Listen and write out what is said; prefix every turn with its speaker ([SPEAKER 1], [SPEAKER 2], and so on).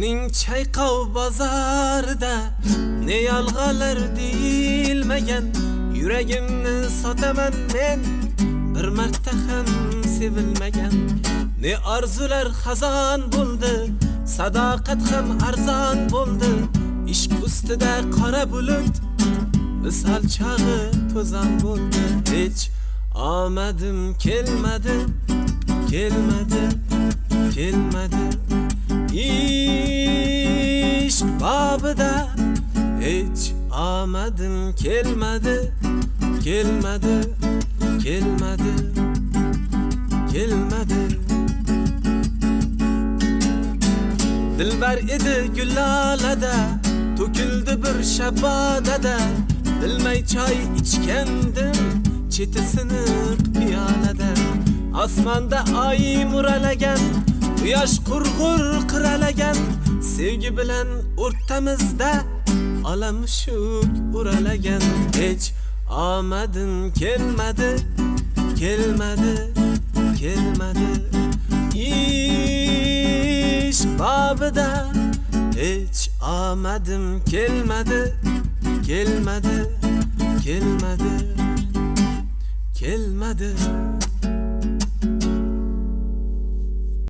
[SPEAKER 1] Uning chayqov bozorida ne yolg'onlar deyilmagan, yuragimni sotaman men, bir marta ham sevilmagan. Ne arzular xazon bo'ldi, sadoqat ham arzon bo'ldi. Ishq ustida qora bulut, misol chog'i to'zon bo'ldi. Hech omadim kelmadi, kelmadi, kelmadi. İşq babida hech omadim kelmadi, kelmadi, kelmadi, kelmadi. Dilbar edi gulolada, to'kildi bir shabodada. Bilmay choy ichgandim, cheti siniq piyolada. Osmonda oy muralagan, quyosh qurg'ur qiralagan. Sevgi bilan o'rtamizda olamushuk uralagan. Hech omadim kelmadi, kelmadi, kelmadi. İşq babida hech omadim kelmadi, kelmadi, kelmadi, kelmadi.